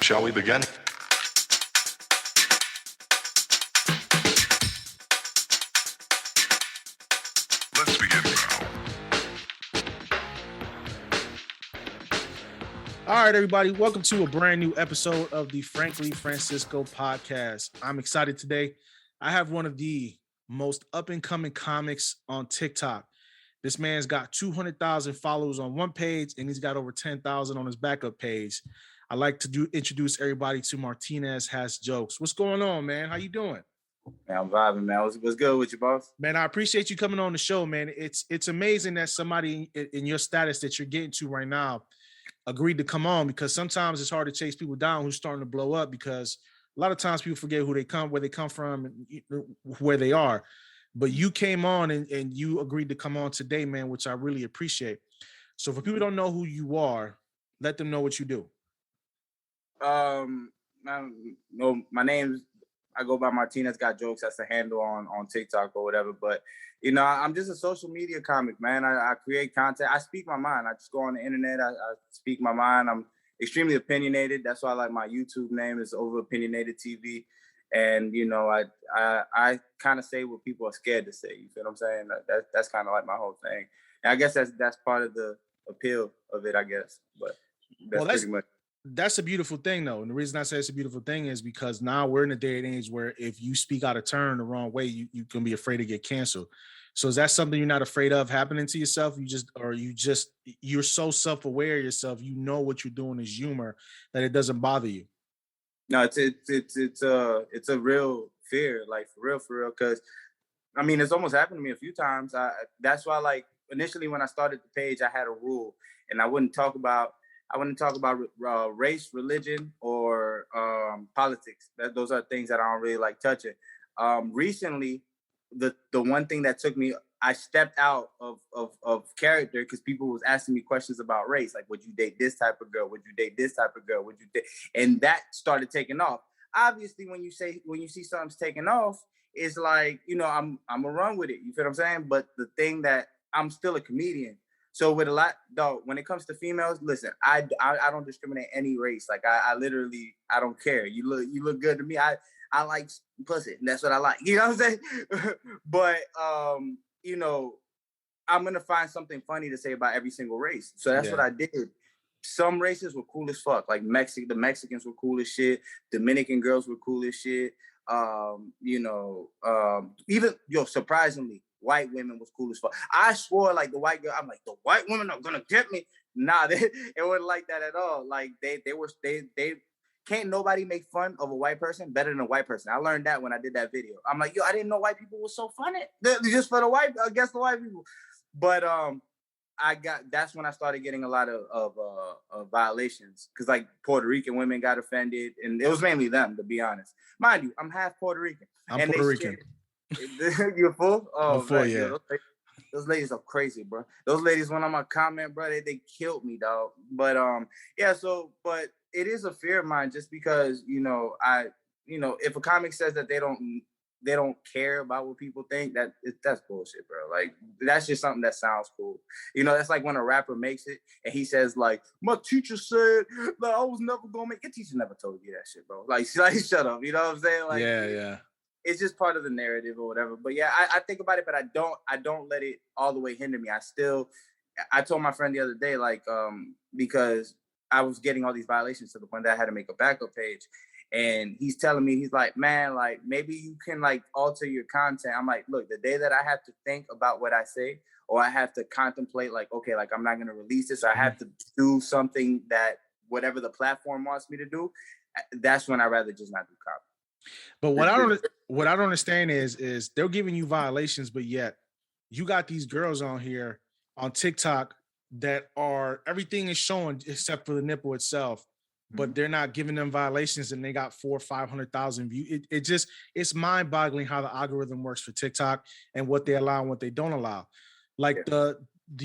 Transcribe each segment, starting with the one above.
Shall we begin? Let's begin now. All right, everybody. Welcome to a brand new episode of the Frankly Francisco podcast. I'm excited today. I have one of the most up-and-coming comics on TikTok. This man's got 200,000 followers on one page, and he's got over 10,000 on his backup page. I'd like to introduce everybody to Martinez Has Jokes. What's going on, man? How you doing? Man, I'm vibing, man. What's good with you, boss? Man, I appreciate you coming on the show, man. It's amazing that somebody in your status that you're getting to right now agreed to come on, because sometimes it's hard to chase people down who's starting to blow up, because a lot of times people forget where they come from, and where they are. But you came on and you agreed to come on today, man, which I really appreciate. So for people who don't know who you are, let them know what you do. My name's, I go by Martinez Got Jokes. That's the handle on TikTok or whatever. But, you know, I'm just a social media comic, man. I create content. I speak my mind. I just go on the internet. I speak my mind. I'm extremely opinionated. That's why I like my YouTube name is Over Opinionated TV. And, you know, I kind of say what people are scared to say. You feel what I'm saying? That's kind of like my whole thing. And I guess that's part of the appeal of it, I guess. But that's pretty much. That's a beautiful thing, though. And the reason I say it's a beautiful thing is because now we're in a day and age where if you speak out of turn the wrong way, you can be afraid to get canceled. So is that something you're not afraid of happening to yourself? You're so self-aware of yourself, you know what you're doing is humor, that it doesn't bother you? No, it's a real fear, like for real. Because I mean, it's almost happened to me a few times. That's why, like, initially when I started the page, I had a rule, and I wouldn't talk about race, religion, or politics. Those are things that I don't really like touching. Recently, the one thing that took me, I stepped out of character because people was asking me questions about race, like, would you date this type of girl? Would you date this type of girl? Would you date? And that started taking off. Obviously, when you see something's taking off, it's like, you know, I'm gonna run with it. You feel what I'm saying? But the thing that I'm still a comedian. So with a lot, though, when it comes to females, listen, I don't discriminate any race. Like I literally, I don't care. You look good to me. I like pussy, and that's what I like. You know what I'm saying? But you know, I'm gonna find something funny to say about every single race. So that's what I did. Some races were cool as fuck. Like the Mexicans were cool as shit. Dominican girls were cool as shit. Even surprisingly, white women was cool as fuck. I swore, like, the white girl, I'm like, the white women are gonna get me. Nah, it wasn't like that at all. Like they can't nobody make fun of a white person better than a white person. I learned that when I did that video. I'm like, I didn't know white people were so funny. Just for against the white people. But that's when I started getting a lot of violations, because like Puerto Rican women got offended, and it was mainly them, to be honest. Mind you, I'm half Puerto Rican. I'm Puerto Rican. You're full? Oh, I'm full, man, yeah. Those ladies are crazy, bro. Those ladies, when I'm on comment, bro, they killed me, dog. But but it is a fear of mine, just because, you know, if a comic says that they don't care about what people think, that's bullshit, bro. Like, that's just something that sounds cool. You know, that's like when a rapper makes it and he says, like, my teacher said that I was never gonna make. Your teacher never told you that shit, bro. Like shut up. You know what I'm saying? Like, yeah. It's just part of the narrative or whatever. But yeah, I think about it, but I don't let it all the way hinder me. I told my friend the other day, like, because I was getting all these violations to the point that I had to make a backup page. And he's telling me, he's like, man, like, maybe you can, like, alter your content. I'm like, look, the day that I have to think about what I say, or I have to contemplate, like, okay, like, I'm not going to release this, or I have to do something that whatever the platform wants me to do, that's when I'd rather just not do comedy. But what I don't understand is they're giving you violations, but yet you got these girls on here on TikTok that are, everything is showing except for the nipple itself, but they're not giving them violations, and they got 400,000 or 500,000 views. It's mind-boggling how the algorithm works for TikTok and what they allow and what they don't allow. Like the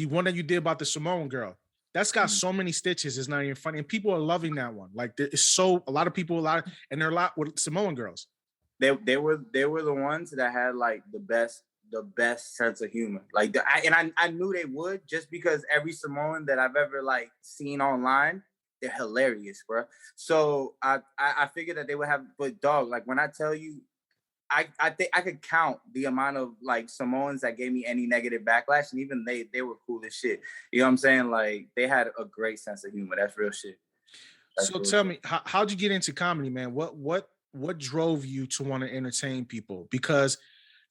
one that you did about the Samoan girl, that's got so many stitches, it's not even funny, and people are loving that one. Like, it's a lot of people, and there are a lot with Samoan girls. They were the ones that had, like, the best sense of humor. Like, I knew they would, just because every Samoan that I've ever, like, seen online, they're hilarious, bro. So I figured that they would have, but dog, like when I tell you, I think I could count the amount of like Samoans that gave me any negative backlash, and even they were cool as shit. You know what I'm saying? Like they had a great sense of humor. That's real shit. That's So real tell shit. me, how'd you get into comedy, man? What drove you to want to entertain people? Because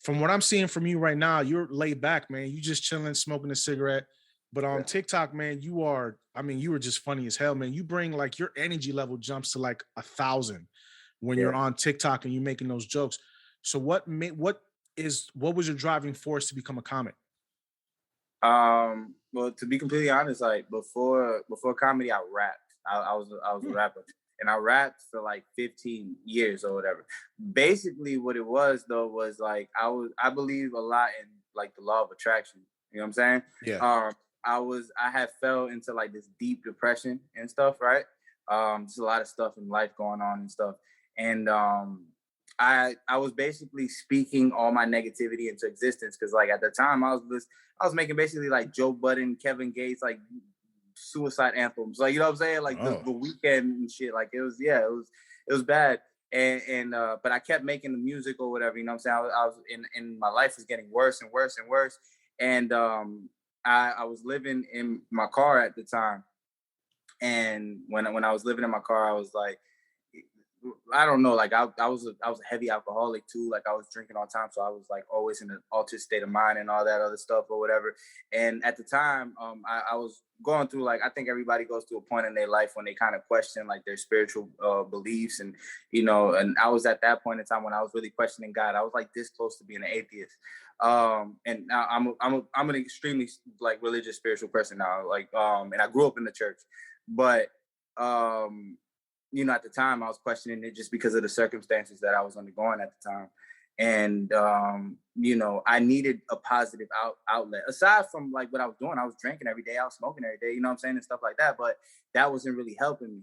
from what I'm seeing from you right now, you're laid back, man. You just chilling, smoking a cigarette. But on TikTok, man, you are, I mean, you were just funny as hell, man. You bring like your energy level jumps to like 1,000 when you're on TikTok and you're making those jokes. So what was your driving force to become a comic? Well, to be completely honest, like before comedy, I rapped. I was a rapper, and I rapped for like 15 years or whatever. Basically, what it was though was like I believe a lot in like the law of attraction. You know what I'm saying? Yeah. I had fell into like this deep depression and stuff, right? There's a lot of stuff in life going on and stuff, and I was basically speaking all my negativity into existence because like at the time I was making basically like Joe Budden, Kevin Gates, like suicide anthems, like you know what I'm saying, like the weekend and shit. Like it was bad. And but I kept making the music or whatever, you know what I'm saying. I was in my life was getting worse and worse and worse. And I was living in my car at the time. And when I was living in my car, I was like, I don't know, like I was a heavy alcoholic too. Like I was drinking all the time, so I was like always in an altered state of mind and all that other stuff or whatever. And at the time, I was going through, like I think everybody goes through a point in their life when they kind of question like their spiritual beliefs, and you know. And I was at that point in time when I was really questioning God. I was like this close to being an atheist. And now I'm an extremely like religious spiritual person now. Like and I grew up in the church, but you know, at the time I was questioning it just because of the circumstances that I was undergoing at the time. And, you know, I needed a positive outlet. Aside from like what I was doing, I was drinking every day, I was smoking every day, you know what I'm saying, and stuff like that. But that wasn't really helping me.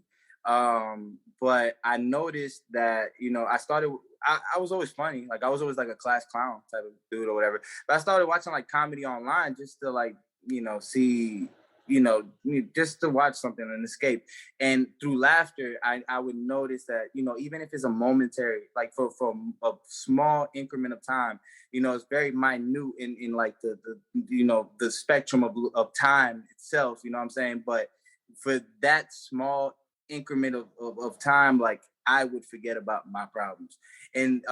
But I noticed that, you know, I was always funny. Like I was always like a class clown type of dude or whatever. But I started watching like comedy online just to like, you know, see, you know, just to watch something and escape. And through laughter, I would notice that, you know, even if it's a momentary, like for a small increment of time, you know, it's very minute in like the you know, the spectrum of time itself, you know what I'm saying? But for that small increment of time, like I would forget about my problems. And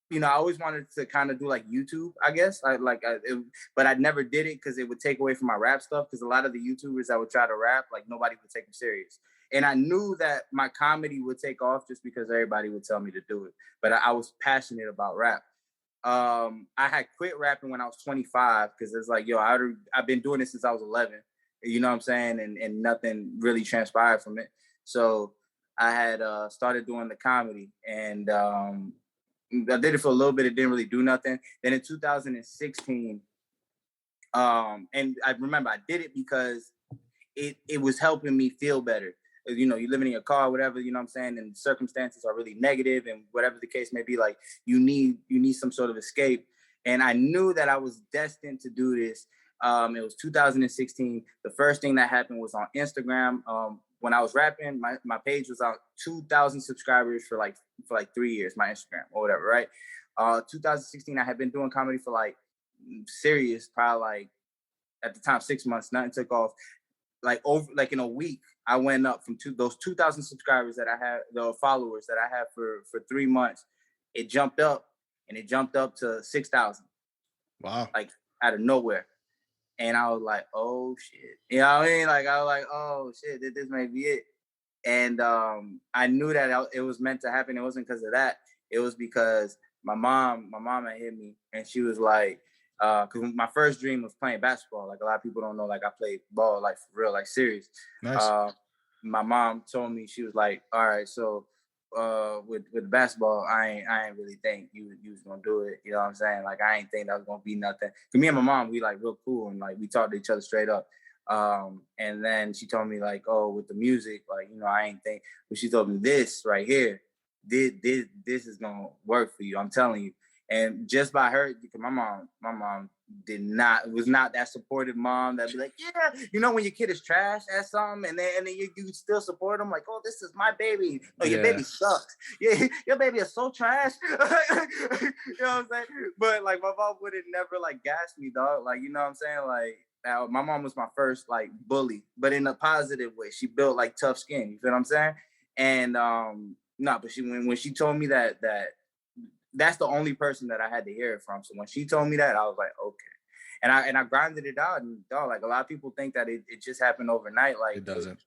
you know, I always wanted to kind of do like YouTube, I guess. But I never did it because it would take away from my rap stuff. Because a lot of the YouTubers that would try to rap, like nobody would take them serious. And I knew that my comedy would take off just because everybody would tell me to do it. But I was passionate about rap. I had quit rapping when I was 25 because it's like, yo, I've been doing this since I was 11. You know what I'm saying? And nothing really transpired from it. So I had started doing the comedy, and I did it for a little bit. It didn't really do nothing. Then in 2016, and I remember I did it because it was helping me feel better. You know, you're living in your car, whatever, you know what I'm saying, and circumstances are really negative, and whatever the case may be, like you need some sort of escape. And I knew that I was destined to do this. It was 2016. The first thing that happened was on Instagram. When I was rapping, my page was on 2,000 subscribers for like 3 years, my Instagram or whatever, right? 2016, I had been doing comedy for like serious, probably like at the time 6 months. Nothing took off. Like over like in a week, I went up from those 2,000 subscribers that I had, the followers that I had for 3 months. It jumped up, and it jumped up to 6,000. Wow! Like out of nowhere. And I was like, oh shit. You know what I mean? Like I was like, oh shit, this may be it. And I knew that it was meant to happen. It wasn't because of that. It was because my mom had hit me, and she was like, because my first dream was playing basketball. Like a lot of people don't know, like I played ball, like for real, like serious. Nice. My mom told me, she was like, all right, so with basketball, I ain't really think you was gonna do it. You know what I'm saying? Like I ain't think that was gonna be nothing. Cause me and my mom, we like real cool, and like we talk to each other straight up. And then she told me like, oh, with the music, like, you know, I ain't think, but she told me this right here, this is gonna work for you. I'm telling you. And just by her, because my mom was not that supportive mom that'd be like, yeah, you know, when your kid is trash at something and then you still support them, like, oh, this is my baby. No, your baby sucks. Yeah, your baby is so trash. You know what I'm saying? But like my mom would have never like gassed me, dog. Like, you know what I'm saying? Like, now, my mom was my first like bully, but in a positive way. She built like tough skin. You feel what I'm saying? And no, but when she told me that's the only person that I had to hear it from. So when she told me that, I was like, okay. And I grinded it out. And dog, like a lot of people think that it just happened overnight. Like it doesn't.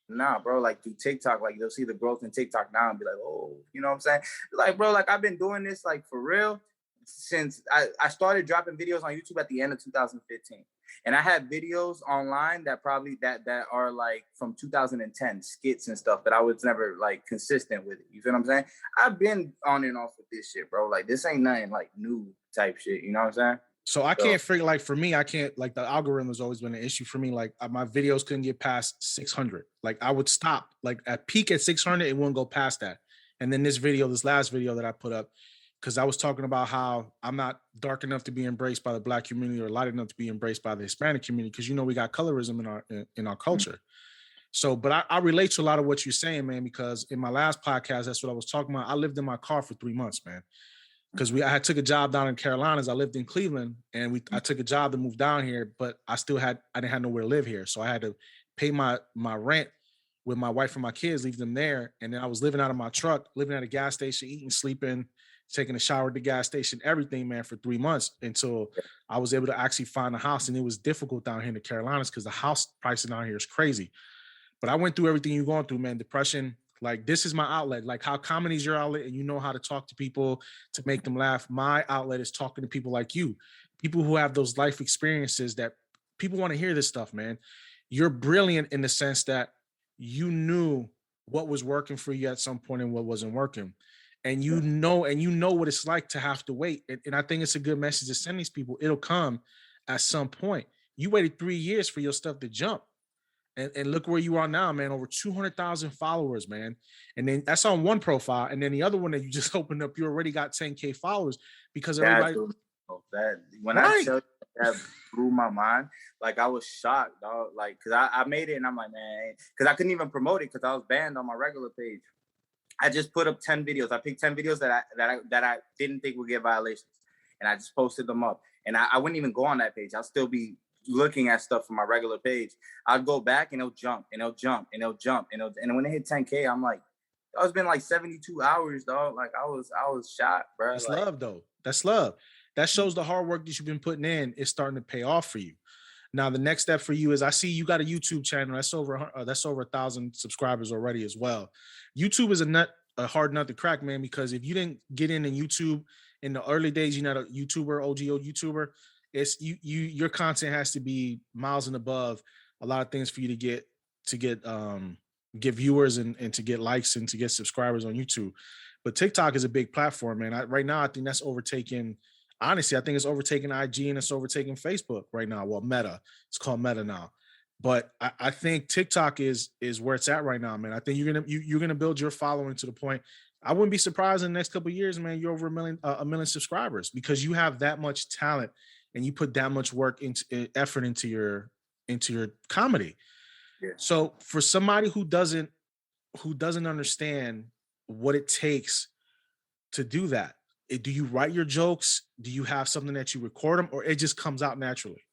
Nah, bro, like through TikTok, like they'll see the growth in TikTok now and be like, oh, you know what I'm saying? Like, bro, like I've been doing this like for real since I started dropping videos on YouTube at the end of 2015. And I had videos online that probably that are like from 2010 skits and stuff, but I was never like consistent with it. You feel what I'm saying? I've been on and off with this shit, bro. Like this ain't nothing like new type shit. You know what I'm saying? So I can't figure, like for me, I can't, like the algorithm has always been an issue for me. Like my videos couldn't get past 600. Like I would stop, like at peak at 600, it wouldn't go past that. And then this last video that I put up, because I was talking about how I'm not dark enough to be embraced by the Black community or light enough to be embraced by the Hispanic community, because you know we got colorism in our culture. So, but I relate to a lot of what you're saying, man, because in my last podcast, that's what I was talking about. I lived in my car for 3 months, man, because I took a job down in Carolinas. I lived in Cleveland, and I took a job to move down here, but I didn't have nowhere to live here, so I had to pay my rent with my wife and my kids, leave them there, and then I was living out of my truck, living at a gas station, eating, sleeping, taking a shower at the gas station, everything, man, for 3 months until I was able to actually find a house. And it was difficult down here in the Carolinas because the house pricing down here is crazy. But I went through everything you're going through, man. Depression, like this is my outlet. Like how comedy is your outlet and you know how to talk to people to make them laugh. My outlet is talking to people like you, people who have those life experiences that people want to hear this stuff, man. You're brilliant in the sense that you knew what was working for you at some point and what wasn't working. And you know what it's like to have to wait. And I think it's a good message to send these people. It'll come at some point. You waited 3 years for your stuff to jump. And look where you are now, man. Over 200,000 followers, man. And then that's on one profile. And then the other one that you just opened up, you already got 10K followers because everybody. When I tell you that blew my mind, like I was shocked, dog. Like, cause I made it and I'm like, man, cause I couldn't even promote it because I was banned on my regular page. I just put up 10 videos. I picked 10 videos that I didn't think would get violations. And I just posted them up. And I wouldn't even go on that page. I'll still be looking at stuff from my regular page. I'd go back and it'll jump and it'll jump and it'll jump. And when it hit 10K, I'm like, it's been like 72 hours, dog. Like I was shocked, bro. That's like, love, though. That's love. That shows the hard work that you've been putting in is starting to pay off for you. Now, the next step for you is I see you got a YouTube channel. That's over 1,000 subscribers already as well. YouTube is a hard nut to crack, man, because if you didn't get in YouTube in the early days, you're not a YouTuber, OGO YouTuber. It's your content has to be miles and above a lot of things for you to get viewers and to get likes and to get subscribers on YouTube. But TikTok is a big platform, man. Right now, I think that's overtaken. Honestly, I think it's overtaking IG and it's overtaking Facebook right now. Well, Meta. It's called Meta now. But I think TikTok is where it's at right now, man. I think you're gonna build your following to the point. I wouldn't be surprised in the next couple of years, man. You're over a million subscribers because you have that much talent and you put that much work into effort into your comedy. Yeah. So for somebody who doesn't understand what it takes to do that, do you write your jokes? Do you have something that you record them, or it just comes out naturally?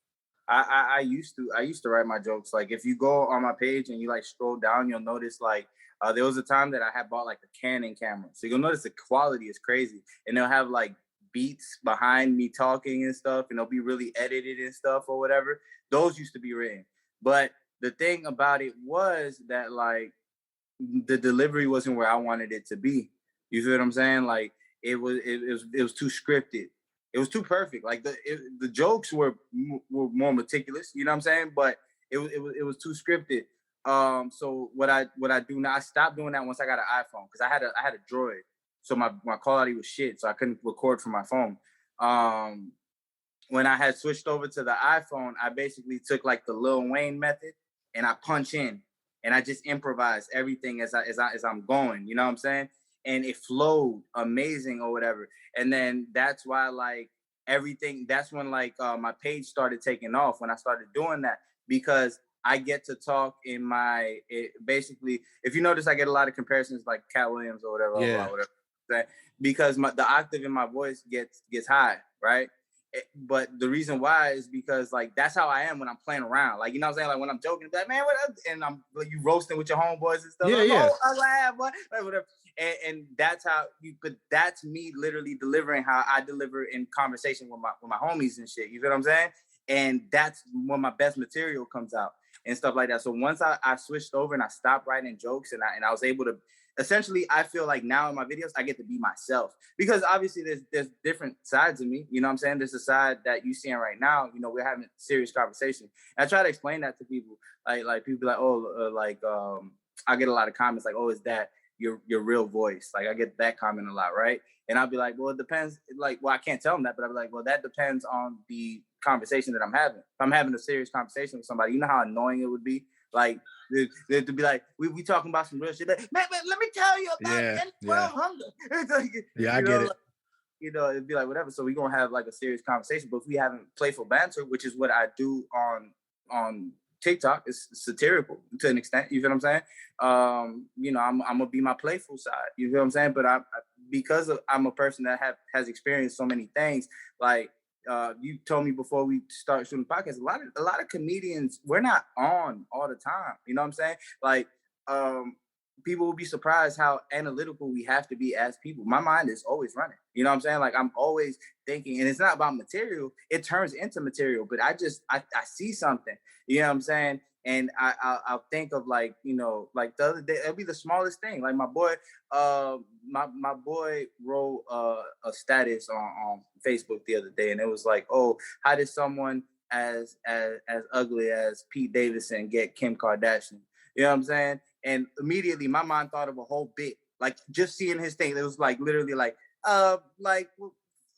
I used to write my jokes. Like if you go on my page and you like scroll down, you'll notice like there was a time that I had bought like a Canon camera. So you'll notice the quality is crazy. And they'll have like beats behind me talking and stuff, and they'll be really edited and stuff or whatever. Those used to be written. But the thing about it was that like the delivery wasn't where I wanted it to be. You feel what I'm saying? Like it was too scripted. It was too perfect. Like the jokes were more meticulous, you know what I'm saying? But it was too scripted. So what I do now, I stopped doing that once I got an iPhone because I had a Droid, so my quality was shit, so I couldn't record from my phone. When I had switched over to the iPhone, I basically took like the Lil Wayne method, and I punch in, and I just improvise everything as I'm going. You know what I'm saying? and it flowed amazing or whatever. And then that's why like everything, that's when like my page started taking off when I started doing that, because I get to talk in my, basically, if you notice, I get a lot of comparisons like Cat Williams or whatever, Yeah. whatever, because the octave in my voice gets high, right? But the reason why is because like that's how I am when I'm playing around. Like, you know what I'm saying? Like when I'm joking, like, man, what up? And I'm like, you roasting with your homeboys and stuff. Yeah, like, yeah. oh, I laugh, what? Like, whatever. And that's how you. But that's me literally delivering how I deliver in conversation with my homies and shit. You feel what I'm saying? And that's when my best material comes out and stuff like that. So once I switched over and I stopped writing jokes and I was able to, essentially, I feel like now in my videos, I get to be myself, because obviously there's different sides of me. You know what I'm saying? There's a side that you seeing right now. You know, we're having a serious conversation. And I try to explain that to people. Like people be like, oh, I get a lot of comments like, oh, is that your real voice? Like I get that comment a lot, right? And I'll be like, well, it depends. Like, well, I can't tell them that, but I'll be like, well, that depends on the conversation that I'm having. If I'm having a serious conversation with somebody, you know how annoying it would be? Like, to be like, we talking about some real shit. Like, man, let me tell you about world hunger. Like, yeah, I get it. Like, you know, it'd be like, whatever. So we're going to have like a serious conversation. But if we having playful banter, which is what I do on TikTok, is satirical to an extent. You feel what I'm saying? You know, I'm going to be my playful side. You feel what I'm saying? But because I'm a person that has experienced so many things, like, you told me before we start shooting podcasts, a lot of comedians, we're not on all the time. You know what I'm saying? Like, people will be surprised how analytical we have to be as people. My mind is always running. You know what I'm saying? Like I'm always thinking, and it's not about material. It turns into material, but I see something. You know what I'm saying? And I'll think of like, you know, like the other day, it'll be the smallest thing. Like my boy, my boy wrote a status on Facebook the other day, and it was like, oh, how did someone as ugly as Pete Davidson get Kim Kardashian? You know what I'm saying? And immediately my mind thought of a whole bit, like just seeing his thing. It was like literally like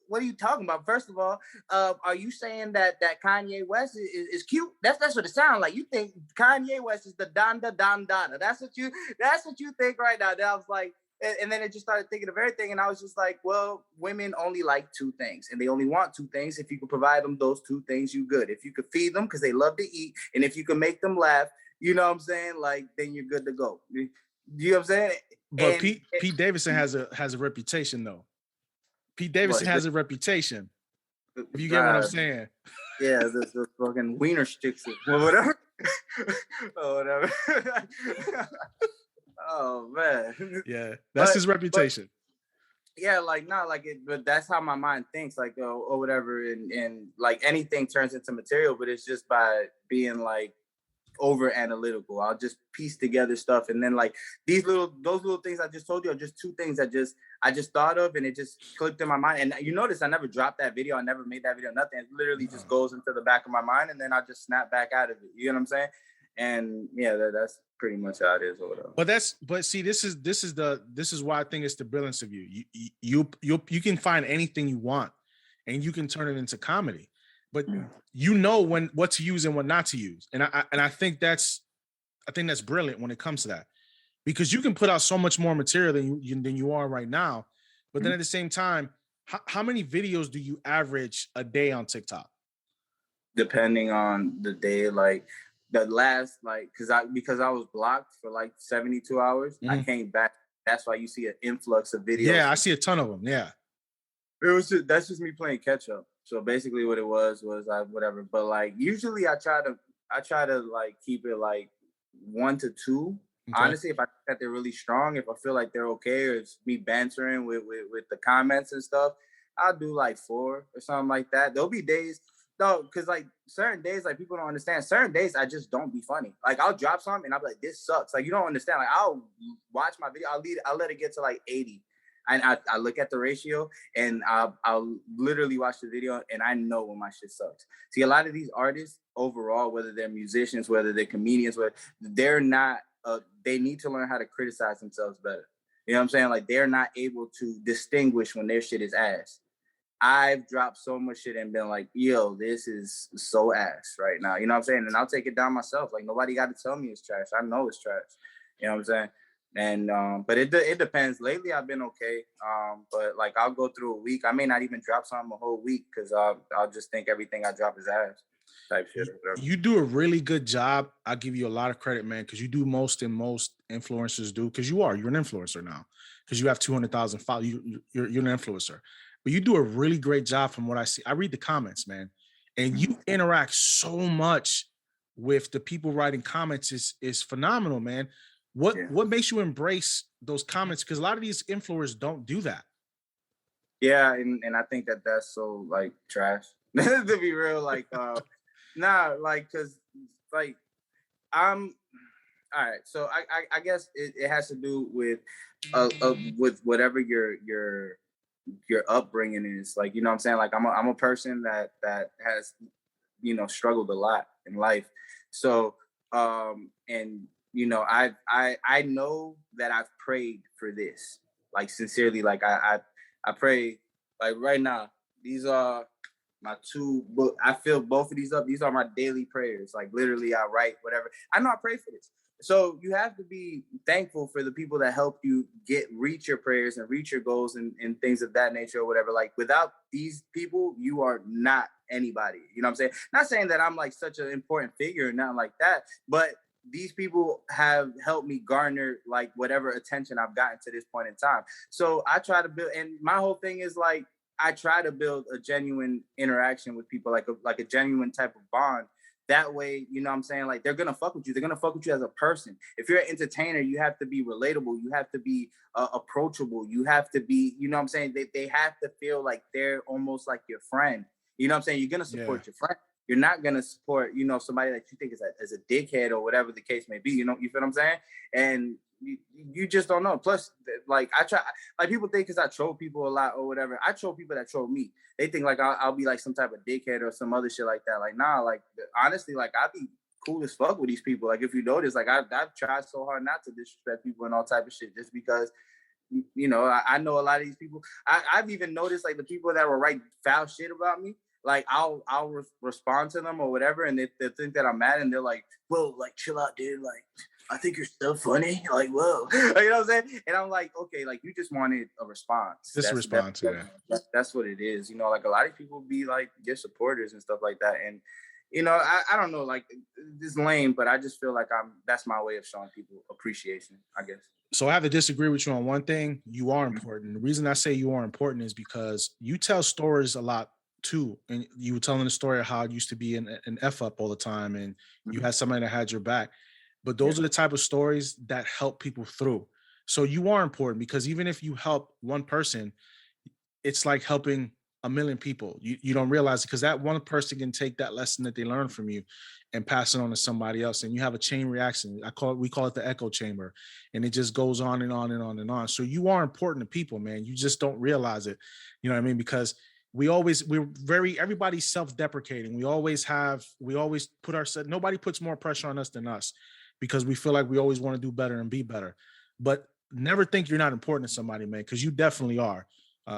what are you talking about? First of all, are you saying that Kanye West is cute? That's what it sounds like. You think Kanye West is the Donda Don Dada. That's what you think right now. And I was like, and then it just started thinking of everything. And I was just like, well, women only like two things, and they only want two things. If you could provide them those two things, you good. If you could feed them because they love to eat, and if you can make them laugh, you know what I'm saying? Like, then you're good to go. You know what I'm saying? But Pete Davidson has a reputation though. Pete Davidson has a reputation. If you get what I'm saying. Yeah, the fucking wiener sticks or whatever. Or whatever. Oh man. Yeah, that's his reputation. Yeah, like not like it, but that's how my mind thinks, like or whatever, and like anything turns into material, but it's just by being like over analytical. I'll just piece together stuff, and then like those little things I just told you are just two things that I just thought of, and it just clicked in my mind. And you notice I never dropped that video, I never made that video, nothing. It literally just goes into the back of my mind, and then I just snap back out of it. You know what I'm saying? And yeah, that's pretty much how it is or whatever. But see, this is why I think it's the brilliance of you. You can find anything you want, and you can turn it into comedy. But you know what to use and what not to use, and I think that's brilliant when it comes to that, because you can put out so much more material than you are right now. But then at the same time, how many videos do you average a day on TikTok? Depending on the day, like the last, like because I was blocked for like 72 hours, I came back. That's why you see an influx of videos. Yeah, I see a ton of them. Yeah, that's just me playing catch up. So basically what it was I whatever. But like usually I try to like keep it like 1 to 2. Okay. Honestly, if I think that they're really strong, if I feel like they're okay, or it's me bantering with the comments and stuff, I'll do like 4 or something like that. There'll be days though, because like certain days, like people don't understand. Certain days I just don't be funny. Like I'll drop something and I'll be like, this sucks. Like you don't understand. Like I'll watch my video, I'll let it get to like 80. And I look at the ratio, and I'll literally watch the video, and I know when my shit sucks. See, a lot of these artists overall, whether they're musicians, whether they're comedians, they're not, they need to learn how to criticize themselves better. You know what I'm saying? Like they're not able to distinguish when their shit is ass. I've dropped so much shit and been like, yo, this is so ass right now. You know what I'm saying? And I'll take it down myself. Like nobody got to tell me it's trash. I know it's trash. You know what I'm saying? And but it depends. Lately I've been okay. But like I'll go through a week. I may not even drop something a whole week because I'll just think everything I drop is ass type shit. You do a really good job. I'll give you a lot of credit, man, because you do most influencers do, because you're an influencer now, because you have 200,000 followers. You're an influencer, but you do a really great job from what I see. I read the comments, man, and you interact so much with the people writing comments is phenomenal, man. What makes you embrace those comments? Because a lot of these influencers don't do that. Yeah, and I think that's so like trash to be real. Like, nah, like, cause like I'm all right. So I guess it has to do with whatever your upbringing is. Like, you know what I'm saying? Like I'm a person that has, you know, struggled a lot in life. So and you know, I know that I've prayed for this, like sincerely. Like I pray, like right now, these are my two book. I fill both of these up. These are my daily prayers. Like literally I write whatever. I know I pray for this. So you have to be thankful for the people that help you reach your prayers and reach your goals and things of that nature or whatever. Like without these people, you are not anybody. You know what I'm saying? Not saying that I'm like such an important figure or nothing like that, but these people have helped me garner like whatever attention I've gotten to this point in time. So I try to build, and my whole thing is like, I try to build a genuine interaction with people, like a genuine type of bond. That way, you know what I'm saying? Like they're gonna fuck with you. They're gonna fuck with you as a person. If you're an entertainer, you have to be relatable. You have to be approachable. You have to be, you know what I'm saying? They have to feel like they're almost like your friend. You know what I'm saying? You're gonna support your friend. You're not gonna support, you know, somebody that you think is a dickhead or whatever the case may be. You know, you feel what I'm saying? And you just don't know. Plus, like I try, like people think because I troll people a lot or whatever. I troll people that troll me. They think like I'll be like some type of dickhead or some other shit like that. Like nah, like honestly, like I be cool as fuck with these people. Like if you notice, like I've tried so hard not to disrespect people and all type of shit, just because you know I know a lot of these people. I've even noticed like the people that will write foul shit about me. Like I'll respond to them or whatever, and they think that I'm mad, and they're like, "Whoa, like chill out, dude. Like I think you're still funny. Like whoa, like, you know what I'm saying?" And I'm like, "Okay, like you just wanted a response. Just a response, yeah. That's what it is. You know, like a lot of people be like your supporters and stuff like that, and you know, I don't know, like it's lame, but I just feel like that's my way of showing people appreciation, I guess." So I have to disagree with you on one thing. You are important. The reason I say you are important is because you tell stories a lot too. And you were telling the story of how it used to be an F up all the time and you had somebody that had your back. But those are the type of stories that help people through. So you are important because even if you help one person, it's like helping a million people. You don't realize it because that one person can take that lesson that they learned from you and pass it on to somebody else. And you have a chain reaction. We call it the echo chamber. And it just goes on and on and on and on. So you are important to people, man. You just don't realize it. You know what I mean? Because everybody's self-deprecating. We always put ourselves, nobody puts more pressure on us than us because we feel like we always want to do better and be better. But never think you're not important to somebody, man, because you definitely are.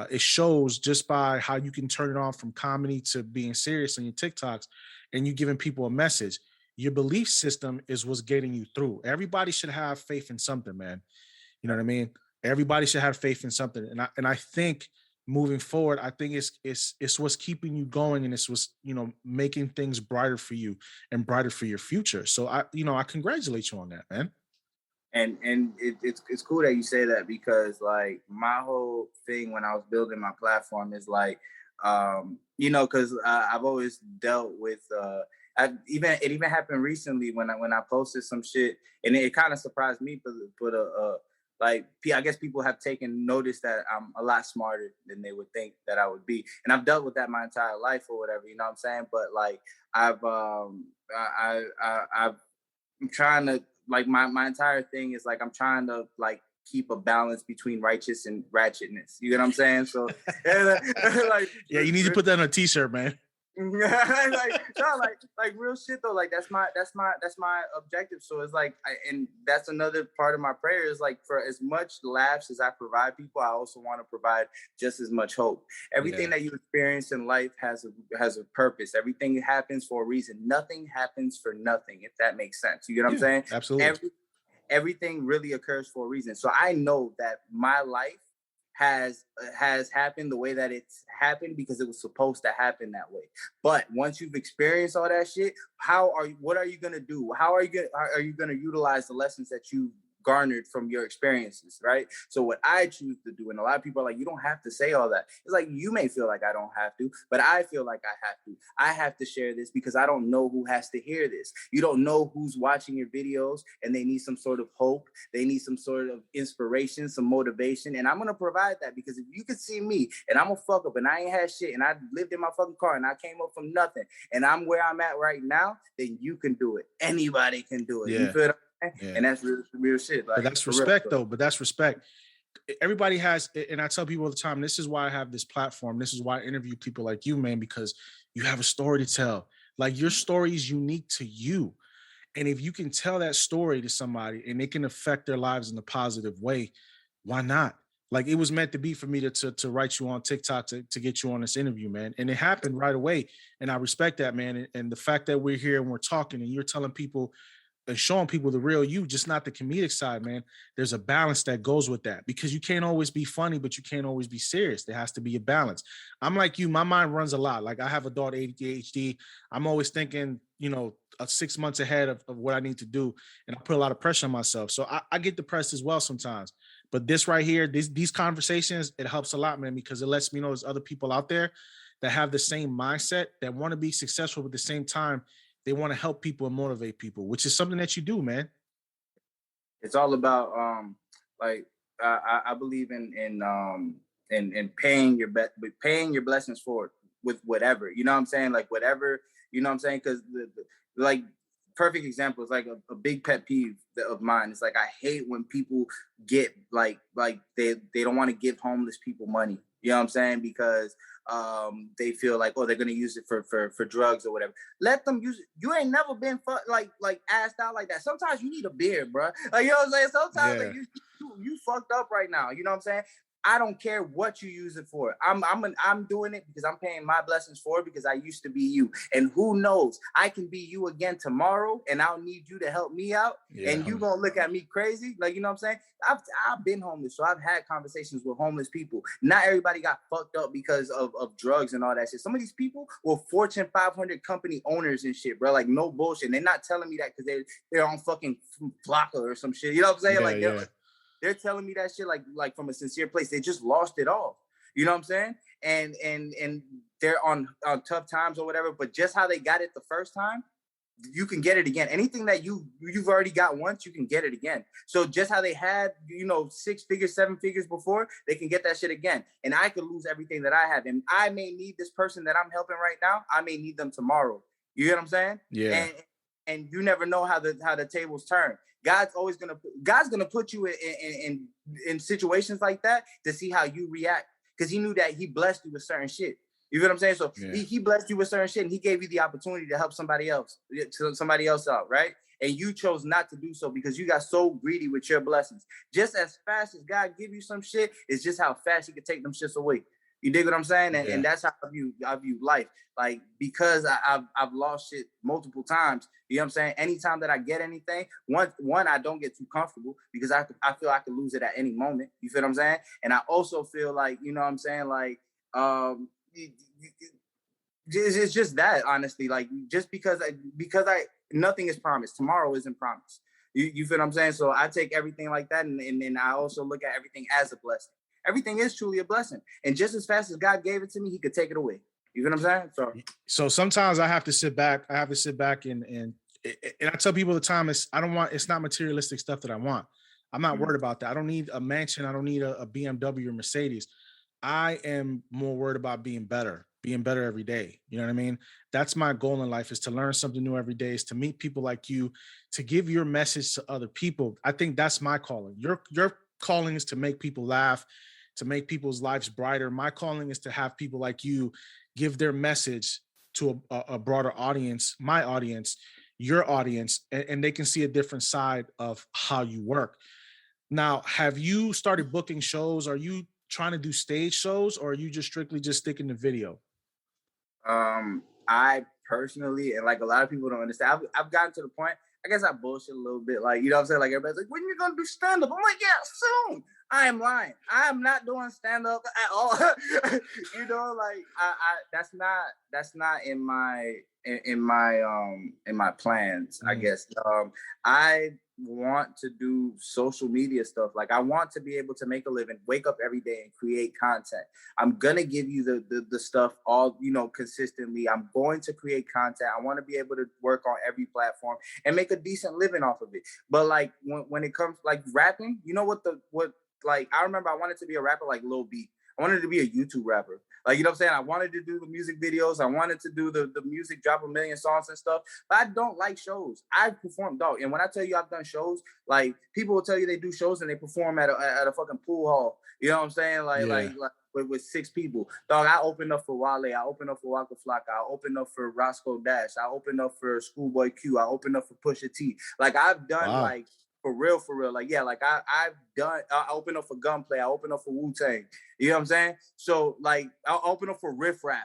It shows just by how you can turn it on from comedy to being serious on your TikToks and you giving people a message. Your belief system is what's getting you through. Everybody should have faith in something, man. You know what I mean? Everybody should have faith in something. And I think moving forward, I think it's what's keeping you going and it's what's, you know, making things brighter for you and brighter for your future. So I congratulate you on that, man. And it's cool that you say that because like my whole thing when I was building my platform is like you know, because I've always dealt with it even happened recently when I posted some shit and it kind of surprised me, but like I guess people have taken notice that I'm a lot smarter than they would think that I would be, and I've dealt with that my entire life or whatever, you know what I'm saying? But like I'm trying to like my entire thing is like I'm trying to like keep a balance between righteous and ratchetness. You get what I'm saying? So like yeah, you need to put that on a t-shirt, man. like real shit though. Like that's my objective. So it's like, and that's another part of my prayer is like for as much laughs as I provide people, I also want to provide just as much hope. Everything that you experience in life has a purpose. Everything happens for a reason. Nothing happens for nothing. If that makes sense, you get what I'm saying? Absolutely. everything really occurs for a reason. So I know that my life has happened the way that it's happened because it was supposed to happen that way. But once you've experienced all that shit, what are you gonna do? How are you gonna utilize the lessons that you garnered from your experiences, right? So what I choose to do, and a lot of people are like, you don't have to say all that. It's like, you may feel like I don't have to, but I feel like I have to. I have to share this because I don't know who has to hear this. You don't know who's watching your videos and they need some sort of hope. They need some sort of inspiration, some motivation. And I'm going to provide that, because if you could see me and I'm a fuck up and I ain't had shit and I lived in my fucking car and I came up from nothing and I'm where I'm at right now, then you can do it. Anybody can do it. Yeah. You feel that? Yeah. And that's real shit. Like, but that's respect, though. But that's respect. Everybody has, and I tell people all the time, this is why I have this platform. This is why I interview people like you, man, because you have a story to tell. Like, your story is unique to you. And if you can tell that story to somebody and it can affect their lives in a positive way, why not? Like, it was meant to be for me to write you on TikTok to get you on this interview, man. And it happened right away. And I respect that, man. And the fact that we're here and we're talking and you're telling people and showing people the real you, just not the comedic side, man. There's a balance that goes with that, because you can't always be funny, but you can't always be serious. There has to be a balance. I'm like you, my mind runs a lot. Like, I have a daughter, ADHD. I'm always thinking, 6 months ahead of what I need to do. And I put a lot of pressure on myself. So I get depressed as well sometimes. But this right here, these conversations, it helps a lot, man, because it lets me know there's other people out there that have the same mindset, that want to be successful, but at the same time, they want to help people and motivate people, which is something that you do, man. It's all about like I believe in paying your blessings forward with whatever, you know what I'm saying, like whatever, you know what I'm saying, because like perfect example is like a big pet peeve of mine. It's like, I hate when people get like they don't want to give homeless people money, you know what I'm saying, because they feel like, oh, they're gonna use it for drugs or whatever. Let them use it. You ain't never been like asked out like that. Sometimes you need a beer, bro. Like, you know what I'm saying? Sometimes like you fucked up right now. You know what I'm saying? I don't care what you use it for. I'm doing it because I'm paying my blessings forward, because I used to be you. And who knows, I can be you again tomorrow and I'll need you to help me out. Yeah. And you gonna look at me crazy. Like, you know what I'm saying? I've been homeless, so I've had conversations with homeless people. Not everybody got fucked up because of drugs and all that shit. Some of these people were Fortune 500 company owners and shit, bro. Like, no bullshit. And they're not telling me that because they're on fucking Flocka or some shit. You know what I'm saying? Yeah, like, they're telling me that shit like from a sincere place. They just lost it all. You know what I'm saying? And they're on tough times or whatever. But just how they got it the first time, you can get it again. Anything that you've already got once, you can get it again. So just how they had, 6 figures, 7 figures before, they can get that shit again. And I could lose everything that I have. And I may need this person that I'm helping right now. I may need them tomorrow. You get what I'm saying? Yeah. And you never know how the tables turn. God's gonna put you in situations like that to see how you react, because he knew that he blessed you with certain shit. You know what I'm saying? So he blessed you with certain shit, and he gave you the opportunity to help somebody else out, right? And you chose not to do so because you got so greedy with your blessings. Just as fast as God give you some shit, it's just how fast he can take them shits away. You dig what I'm saying? And that's how I view life. Like, because I've lost shit multiple times. You know what I'm saying? Anytime that I get anything, one I don't get too comfortable, because I feel I could lose it at any moment. You feel what I'm saying? And I also feel like, you know what I'm saying? Like, it's just that, honestly. Like, just because nothing is promised. Tomorrow isn't promised. You feel what I'm saying? So I take everything like that, and I also look at everything as a blessing. Everything is truly a blessing. And just as fast as God gave it to me, he could take it away. You know what I'm saying? So sometimes I have to sit back. And I tell people all the time, it's not materialistic stuff that I want. I'm not worried about that. I don't need a mansion. I don't need a BMW or Mercedes. I am more worried about being better every day. You know what I mean? That's my goal in life, is to learn something new every day, is to meet people like you, to give your message to other people. I think that's my calling. Your calling is to make people laugh, to make people's lives brighter. My calling is to have people like you give their message to a broader audience, my audience, your audience, and they can see a different side of how you work. Now, have you started booking shows? Are you trying to do stage shows, or are you just strictly just sticking to video? I personally, and like a lot of people don't understand, I've gotten to the point, I guess I bullshit a little bit. Like, you know what I'm saying? Like, everybody's like, when you gonna do stand up? I'm like, yeah, soon. I am lying. I am not doing stand up at all. You know, like that's not in my plans, I guess. I want to do social media stuff. Like, I want to be able to make a living, wake up every day and create content. I'm gonna give you the stuff all, you know, consistently. I'm going to create content. I want to be able to work on every platform and make a decent living off of it. But like when it comes like rapping, you know what like, I remember I wanted to be a rapper like Lil B. I wanted to be a YouTube rapper. Like, you know what I'm saying? I wanted to do the music videos. I wanted to do the music, drop a million songs and stuff. But I don't like shows. I perform, dog. And when I tell you I've done shows, like, people will tell you they do shows and they perform at a fucking pool hall. You know what I'm saying? Like with 6 people. Dog, I opened up for Wale. I opened up for Waka Flocka. I opened up for Roscoe Dash. I opened up for Schoolboy Q. I opened up for Pusha T. Like, I've done like, for real. Like, yeah, like I opened up for Gunplay. I opened up for Wu-Tang. You know what I'm saying? So, like, I'll open up for Riff Raff.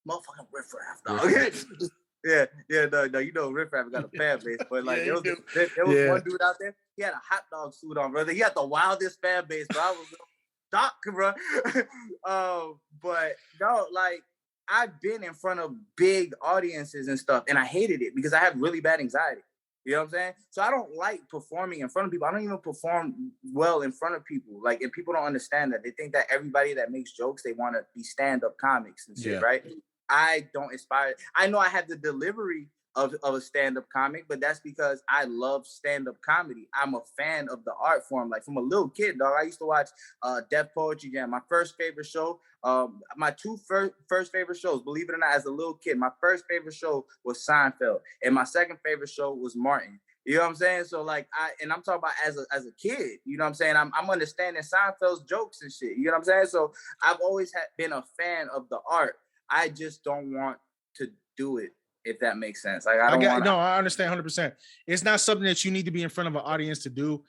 Motherfucking Riff Raff, dog. Yeah, no, you know Riff Raff got a fan base, but like, there was one dude out there, he had a hot dog suit on, brother. He had the wildest fan base, but I was shocked, bro. But no, like, I've been in front of big audiences and stuff, and I hated it because I have really bad anxiety. You know what I'm saying? So I don't like performing in front of people. I don't even perform well in front of people. Like, and people don't understand that. They think that everybody that makes jokes, they want to be stand-up comics and shit, right? I don't aspire. I know I have the delivery of a stand-up comic, but that's because I love stand-up comedy. I'm a fan of the art form. Like, from a little kid, dog, I used to watch Def Poetry Jam. My first favorite show, my two first favorite shows, believe it or not, as a little kid, my first favorite show was Seinfeld, and my second favorite show was Martin. You know what I'm saying? So, like, I'm talking about as a kid, you know what I'm saying? I'm understanding Seinfeld's jokes and shit. You know what I'm saying? So I've always been a fan of the art. I just don't want to do it, if that makes sense. Like, I understand 100%. It's not something that you need to be in front of an audience to do.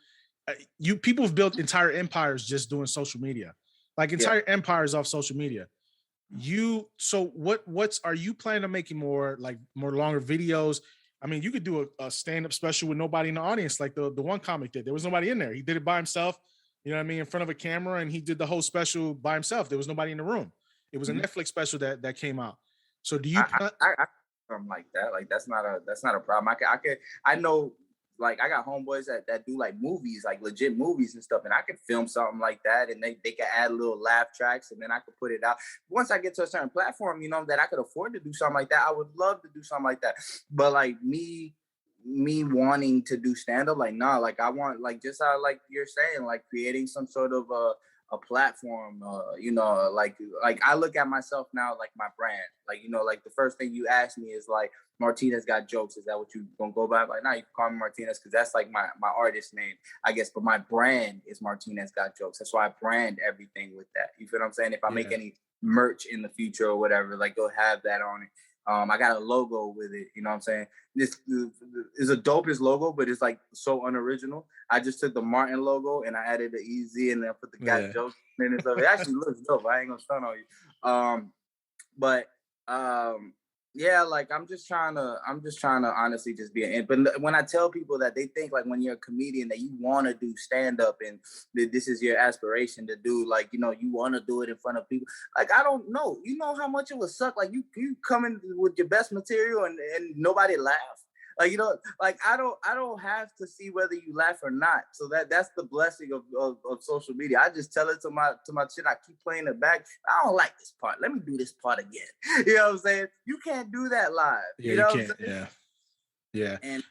People have built entire empires just doing social media, like entire empires off social media. Are you planning on making more longer videos? I mean, you could do a stand-up special with nobody in the audience, like the one comic did. There was nobody in there. He did it by himself, you know what I mean, in front of a camera, and he did the whole special by himself. There was nobody in the room. It was a Netflix special that came out. So do you something like that? Like, that's not a problem. I know, like, I got homeboys that do like movies, like legit movies and stuff, and I could film something like that, and they can add little laugh tracks, and then I could put it out. Once I get to a certain platform, you know, that I could afford to do something like that, I would love to do something like that. But like, me wanting to do stand-up, like, nah, like, I want, like, just how, like you're saying, like, creating some sort of a platform, you know, like I look at myself now like my brand. Like, you know, like, the first thing you ask me is like, Martinez Got Jokes. Is that what you gonna go by? Like, nah, you can call me Martinez because that's like my artist name, I guess. But my brand is Martinez Got Jokes. That's why I brand everything with that. You feel what I'm saying? If I make any merch in the future or whatever, like, go have that on it. I got a logo with it, you know what I'm saying? This is a dopest logo, but it's like so unoriginal. I just took the Martin logo and I added the EZ and then put the Got Jokes in and stuff. It actually looks dope. I ain't gonna stunt on you. Yeah, like, I'm just trying to honestly just be an. But when I tell people that, they think like when you're a comedian that you want to do stand up and this is your aspiration to do, like, you know, you want to do it in front of people. Like, I don't know. You know how much it would suck. Like, you come in with your best material and nobody laugh. Like, you know, like, I don't have to see whether you laugh or not. So that's the blessing of social media. I just tell it to my shit. I keep playing it back. I don't like this part. Let me do this part again. You know what I'm saying? You can't do that live. Yeah, you know can't. What I'm saying? Yeah. And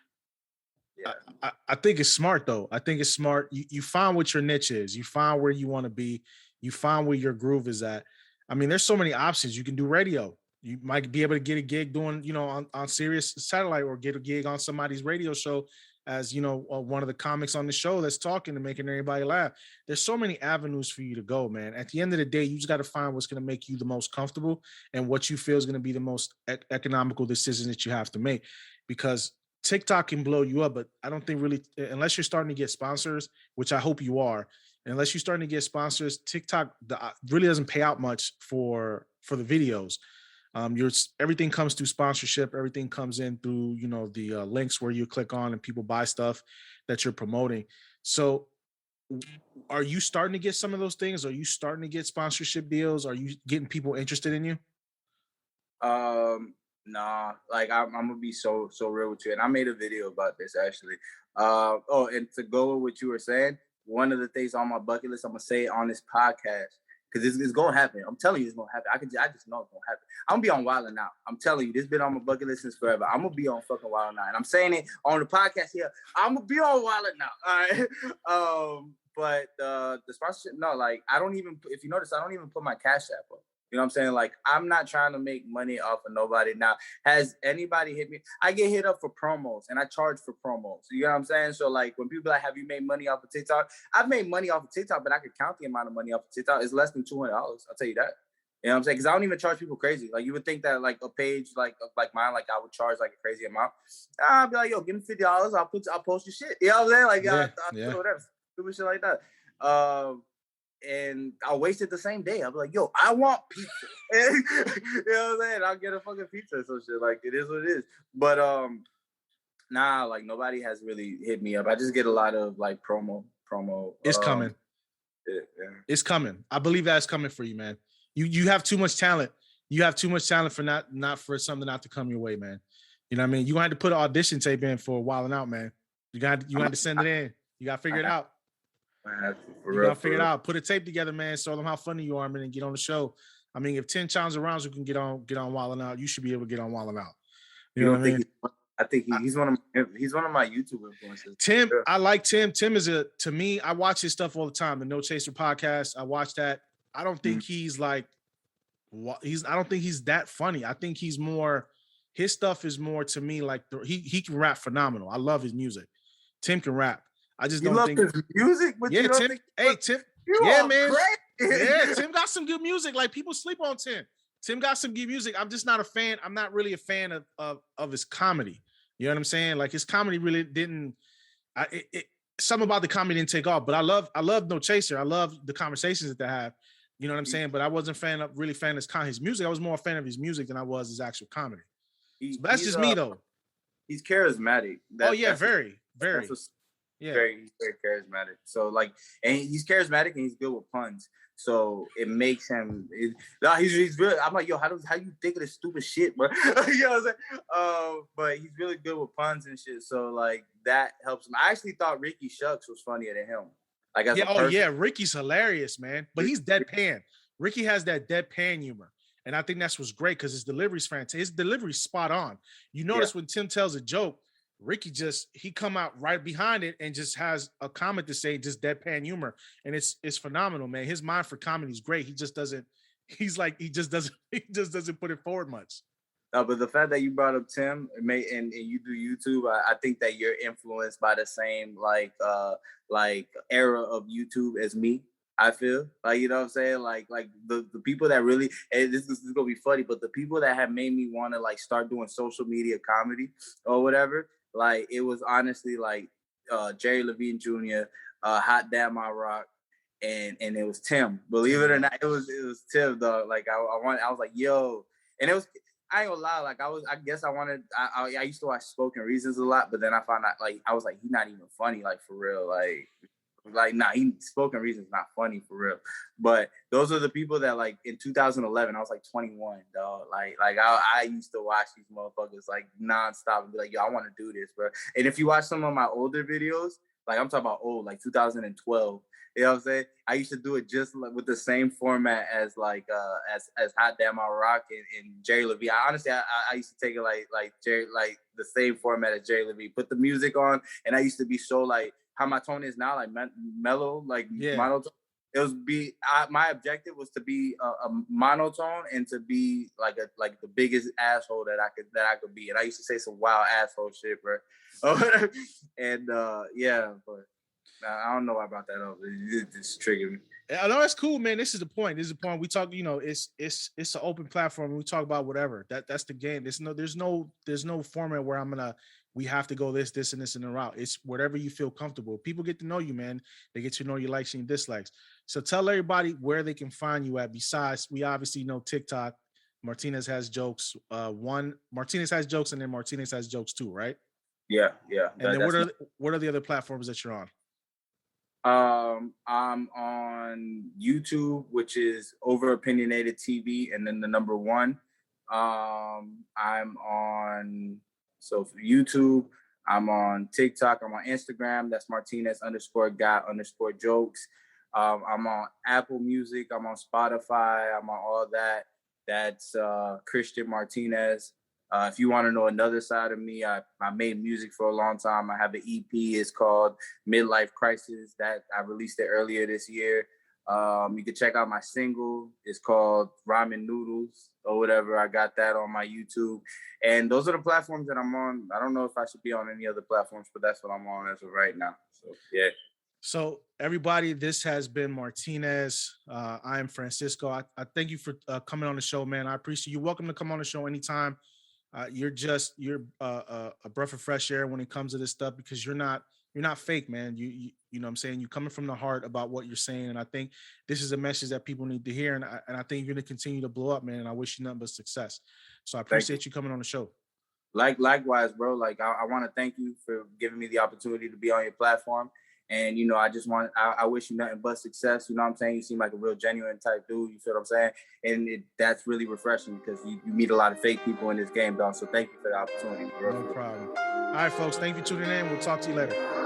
I think it's smart though. I think it's smart. You find what your niche is. You find where you want to be. You find where your groove is at. I mean, there's so many options. You can do radio. You might be able to get a gig doing, you know, on Sirius Satellite, or get a gig on somebody's radio show as, you know, one of the comics on the show that's talking and making everybody laugh. There's so many avenues for you to go, man. At the end of the day, you just got to find what's going to make you the most comfortable and what you feel is going to be the most economical decision that you have to make, because TikTok can blow you up, but I don't think really, unless you're starting to get sponsors, which I hope you are, unless you're starting to get sponsors, TikTok really doesn't pay out much for the videos. Everything comes through sponsorship. Everything comes in through, the links where you click on and people buy stuff that you're promoting. So are you starting to get some of those things? Are you starting to get sponsorship deals? Are you getting people interested in you? Nah, like I'm gonna be so real with you, and I made a video about this actually. And to go with what you were saying, one of the things on my bucket list, I'm gonna say it on this podcast because it's gonna happen. I'm telling you, it's gonna happen. I just know it's gonna happen. I'm gonna be on Wild 'N Out. I'm telling you, this been on my bucket list since forever. I'm gonna be on fucking Wild 'N Out, and I'm saying it on the podcast here. I'm gonna be on Wild 'N Out. All right. But the sponsorship, no, like I don't even. If you notice, I don't even put my Cash App up. You know what I'm saying? Like, I'm not trying to make money off of nobody. Now, has anybody hit me? I get hit up for promos and I charge for promos. You know what I'm saying? So, like, when people are like, have you made money off of TikTok? I've made money off of TikTok, but I could count the amount of money off of TikTok. It's less than $200. I'll tell you that. You know what I'm saying? Because I don't even charge people crazy. Like, you would think that, like, a page like mine, like, I would charge, like, a crazy amount. I'd be like, yo, give me $50. I'll post your shit. You know what I'm saying? Like, I'll whatever. Stupid shit like that. And I'll waste it the same day. I'll be like, yo, I want pizza. You know what I'm saying? I'll get a fucking pizza or some shit. Like, it is what it is. But nah, like nobody has really hit me up. I just get a lot of like promo. It's coming. Yeah. It's coming. I believe that's coming for you, man. You have too much talent. You have too much talent for not for something not to come your way, man. You know what I mean? You gonna have to put an audition tape in for Wild 'N Out, man. You got to send it in. You gotta figure it out. You gotta figure it out. Put a tape together, man. Show them how funny you are, man, and get on the show. I mean, if 10 challenge rounds you can get on Wild 'N Out, you should be able to get on Wild 'N Out. You know what I mean? I think he's one of my YouTube influencers. Tim, sure. I like Tim. Tim is to me, I watch his stuff all the time. The No Chaser podcast. I watch that. I don't think he's like I don't think he's that funny. I think he's more, his stuff is more to me like he can rap phenomenal. I love his music. Tim can rap. I just don't think his music, but you don't Tim, think Tim, man. Tim got some good music. Like people sleep on Tim. Tim got some good music. I'm just not a fan. I'm not really a fan of his comedy. You know what I'm saying? Like his comedy really didn't. Something about the comedy didn't take off. But I love No Chaser. I love the conversations that they have. You know what I'm saying? But I wasn't really a fan of his music. I was more a fan of his music than I was his actual comedy. So that's just me though. He's charismatic. Very. Yeah, very charismatic. So like, and he's charismatic and he's good with puns. So it makes him. He's really. I'm like, yo, how you think of this stupid shit, bro? You know what I'm saying? But he's really good with puns and shit. So like that helps him. I actually thought Ricky Shucks was funnier than him. Like Ricky's hilarious, man. But he's deadpan. Ricky has that deadpan humor. And I think that's what's great because his delivery's fantastic. His delivery's spot on. You notice when Tim tells a joke, Ricky he come out right behind it and just has a comment to say, just deadpan humor. And it's phenomenal, man. His mind for comedy is great. He just doesn't put it forward much. But the fact that you brought up Tim and you do YouTube, I think that you're influenced by the same like era of YouTube as me. I feel like, you know what I'm saying? Like the people that really, and this is gonna be funny, but the people that have made me want to like start doing social media comedy or whatever, like it was honestly like Jerry Levine Jr., Hot Damn I Rock, and it was Tim. Believe it or not, it was Tim, dog. Like I was like, yo, and it was. I ain't gonna lie, like I used to watch Spoken Reasons a lot, but then I found out like I was like, he's not even funny, like for real, like nah, Spoken Reasons not funny for real. But those are the people that like in 2011, I was like 21, dog. Like I used to watch these motherfuckers like nonstop and be like, yo, I want to do this, bro. And if you watch some of my older videos, like I'm talking about old, like 2012. You know what I'm saying? I used to do it just like with the same format as like as Hot Damn I Rock and Jerry Levine. I used to take it like Jerry, like the same format as Jerry Levine. Put the music on, and I used to be so like how my tone is now, like mellow, like monotone. It was my objective was to be a monotone and to be like the biggest asshole that I could be. And I used to say some wild asshole shit, bro. And but. I don't know about that. It just triggered me. I know that's cool, man. This is the point. We talk. You know, it's an open platform. We talk about whatever. That's the game. There's no format where we have to go this and this in a route. It's whatever you feel comfortable. People get to know you, man. They get to know your likes and your dislikes. So tell everybody where they can find you at. Besides, we obviously know TikTok. Martinez Has Jokes. One Martinez Has Jokes, and then Martinez Has Jokes 2, right? Yeah. And then what are the other platforms that you're on? I'm on YouTube, which is Over Opinionated TV, and then the number one. I'm on for YouTube. I'm on TikTok. I'm on Instagram. That's Martinez_Got_Jokes. I'm on Apple Music. I'm on Spotify. I'm on all that. That's Christian Martinez. If you want to know another side of me, I made music for a long time. I have an EP. It's called Midlife Crisis that I released it earlier this year. You can check out my single. It's called Ramen Noodles or whatever. I got that on my YouTube. And those are the platforms that I'm on. I don't know if I should be on any other platforms, but that's what I'm on as of right now. So, yeah. So everybody, this has been Martinez. I am Francisco. I thank you for coming on the show, man. I appreciate you. You're welcome to come on the show anytime. You're a breath of fresh air when it comes to this stuff, because you're not fake, man. You know what I'm saying? You're coming from the heart about what you're saying. And I think this is a message that people need to hear. And I think you're going to continue to blow up, man. And I wish you nothing but success. So I appreciate you coming on the show. Likewise, bro. Like, I want to thank you for giving me the opportunity to be on your platform. And, you know, I wish you nothing but success. You know what I'm saying? You seem like a real genuine type dude. You feel what I'm saying? And that's really refreshing, because you meet a lot of fake people in this game, dog. So thank you for the opportunity, bro. No problem. All right, folks. Thank you for tuning in. We'll talk to you later.